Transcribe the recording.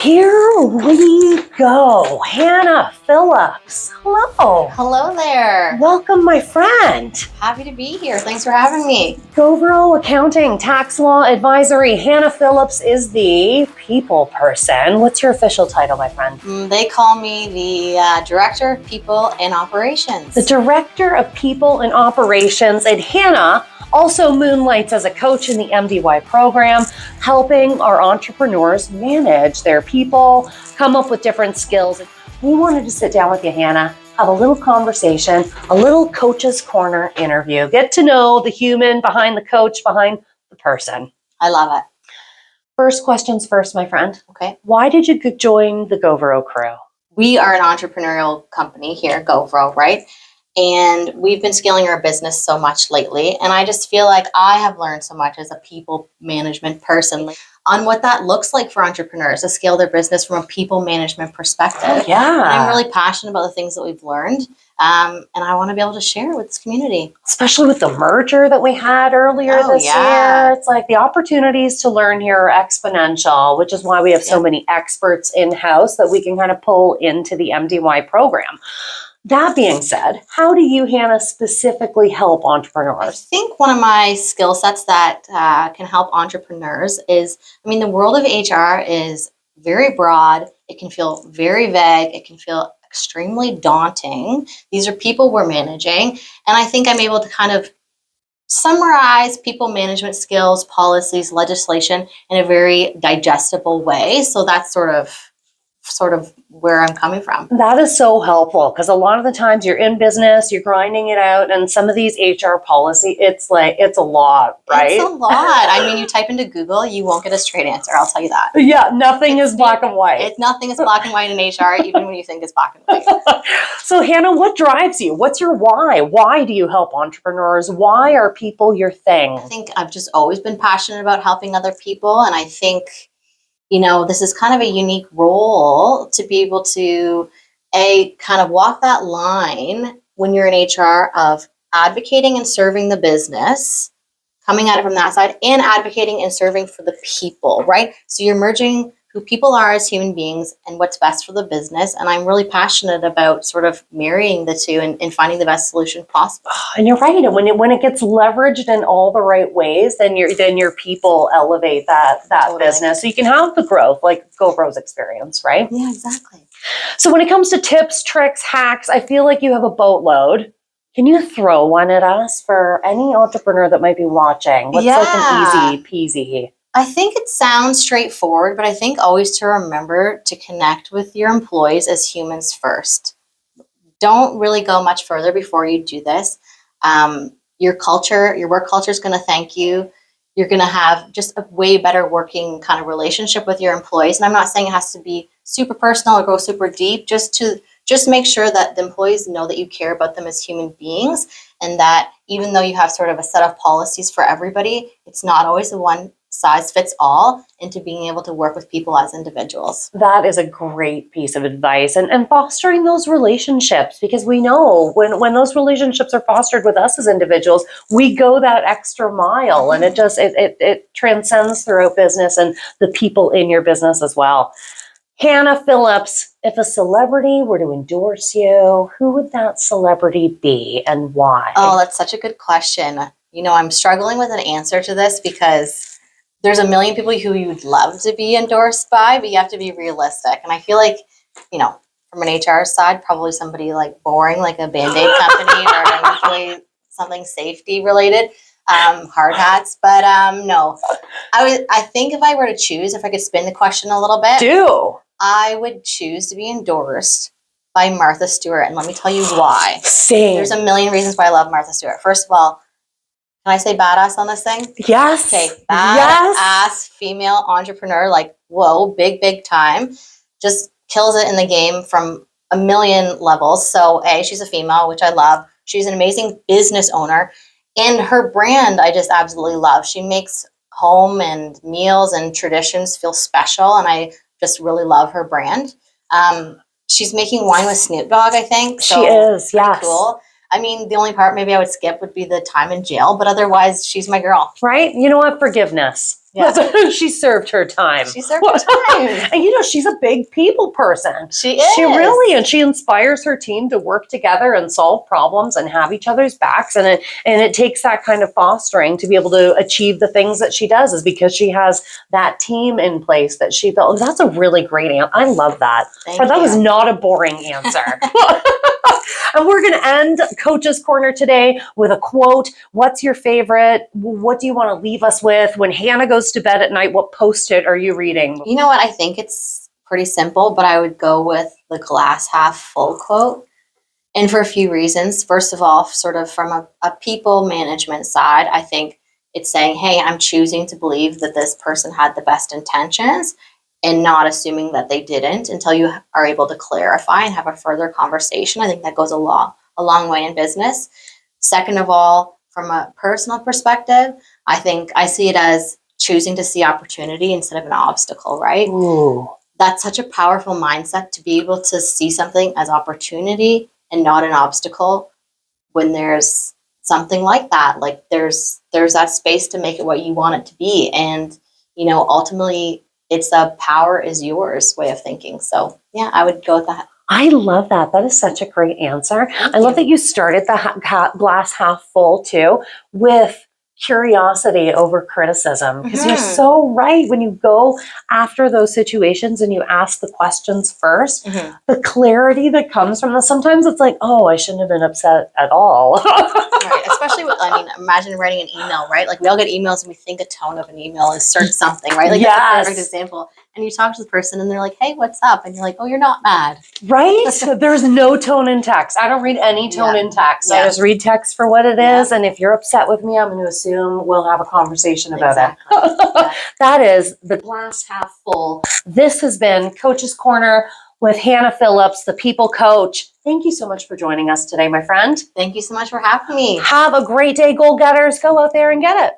Here we go. Hannah Phillips. Hello. Hello there. Welcome, my friend. Happy to be here. Thanks for having me. Govro Accounting, Tax Law Advisory. Hannah Phillips is the people person. What's your official title, my friend? They call me the Director of People and Operations. The Director of People and Operations. And Hannah also moonlights as a coach in the MDY program, helping our entrepreneurs manage their people, come up with different skills. We wanted to sit down with you, Hannah, have a little conversation, a little Coach's Corner interview, get to know the human behind the coach, behind the person. I love it. First questions first, my friend. Okay. Why did you join the Govro crew? We are an entrepreneurial company here at GoVro, right? And we've been scaling our business so much lately. And I just feel like I have learned so much as a people management person on what that looks like for entrepreneurs to scale their business from a people management perspective. Oh, yeah. And I'm really passionate about the things that we've learned. And I want to be able to share with this community. Especially with the merger that we had earlier this year. It's like the opportunities to learn here are exponential, which is why we have so many experts in-house that we can kind of pull into the MDY program. That being said, how do you, Hannah, specifically help entrepreneurs? I think one of my skill sets that can help entrepreneurs is, the world of HR is very broad. It can feel very vague. It can feel extremely daunting. These are people we're managing. And I think I'm able to kind of summarize people management skills, policies, legislation in a very digestible way. So that's sort of where I'm coming from. That is so helpful because a lot of the times you're in business, you're grinding it out, and some of these HR policy, it's a lot, right? It's a lot. You type into Google, you won't get a straight answer. I'll tell you that. Yeah, nothing is black and white. Nothing is black and white in HR, even when you think it's black and white. So Hannah, what drives you? What's your why? Why do you help entrepreneurs? Why are people your thing? I think I've just always been passionate about helping other people, and I think this is kind of a unique role to be able to kind of walk that line when you're in HR of advocating and serving the business, coming at it from that side, and advocating and serving for the people, right? So you're merging who people are as human beings and what's best for the business. And I'm really passionate about sort of marrying the two and finding the best solution possible. And you're right. And when it gets leveraged in all the right ways, then your people elevate that totally. Business. So you can have the growth like GoVro's experience, right? Yeah, exactly. So when it comes to tips, tricks, hacks, I feel like you have a boatload. Can you throw one at us for any entrepreneur that might be watching? What's like an easy peasy? I think it sounds straightforward, but I think always to remember to connect with your employees as humans first. Don't really go much further before you do this. Your work culture is going to thank you. You're going to have just a way better working kind of relationship with your employees. And I'm not saying it has to be super personal or go super deep, just make sure that the employees know that you care about them as human beings, and that even though you have sort of a set of policies for everybody, it's not always the one size fits all into being able to work with people as individuals. That is a great piece of advice, and fostering those relationships, because we know when those relationships are fostered with us as individuals, we go that extra mile, and it transcends throughout business and the people in your business as well. Hannah Phillips, if a celebrity were to endorse you, who would that celebrity be and why? Oh, that's such a good question. I'm struggling with an answer to this because there's a million people who you would love to be endorsed by, but you have to be realistic. And I feel like, from an HR side, probably somebody like boring, like a Band-Aid company or hopefully something safety related, hard hats. But no, I think if I were to choose, if I could spin the question a little bit, I would choose to be endorsed by Martha Stewart. And let me tell you why. Same. There's a million reasons why I love Martha Stewart. First of all, can I say badass on this thing? Yes. Okay, badass female entrepreneur, like, whoa, big time. Just kills it in the game from a million levels. So she's a female, which I love. She's an amazing business owner. And her brand, I just absolutely love. She makes home and meals and traditions feel special. And I just really love her brand. She's making wine with Snoop Dogg, I think. So she is, yes. Cool. The only part maybe I would skip would be the time in jail, but otherwise she's my girl. Right? You know what? Forgiveness. Yeah. She served her time. She served her time. And she's a big people person. She is. And she inspires her team to work together and solve problems and have each other's backs. And it takes that kind of fostering to be able to achieve the things that she does, is because she has that team in place that she built. That's a really great answer. I love that. That was not a boring answer. And we're going to end Coach's Corner today with a quote. What's your favorite? What do you want to leave us with? When Hannah goes to bed at night, what Post-it are you reading? You know what? I think it's pretty simple, but I would go with the glass half full quote. And for a few reasons. First of all, sort of from a people management side, I think it's saying, hey, I'm choosing to believe that this person had the best intentions, and not assuming that they didn't until you are able to clarify and have a further conversation. I think that goes a long way in business. Second of all, from a personal perspective, I think I see it as choosing to see opportunity instead of an obstacle, right? Ooh. That's such a powerful mindset, to be able to see something as opportunity and not an obstacle when there's something like that. Like there's that space to make it what you want it to be. And, ultimately, it's a power is yours way of thinking. So yeah, I would go with that. I love that. That is such a great answer. I love that you started the glass half full too with curiosity over criticism, because you're so right. When you go after those situations and you ask the questions first, the clarity that comes from this, sometimes it's like, oh, I shouldn't have been upset at all. Right. Especially imagine writing an email, right? Like we all get emails and we think a tone of an email is certain something, right? Like that's a perfect example. And you talk to the person and they're like, hey, what's up? And you're like, oh, you're not mad. Right? There's no tone in text. I don't read any tone in text. I just read text for what it is. And if you're upset with me, I'm going to assume we'll have a conversation about it. That is the glass half full. This has been Coach's Corner with Hannah Phillips, the people coach. Thank you so much for joining us today, my friend. Thank you so much for having me. Have a great day, goal getters. Go out there and get it.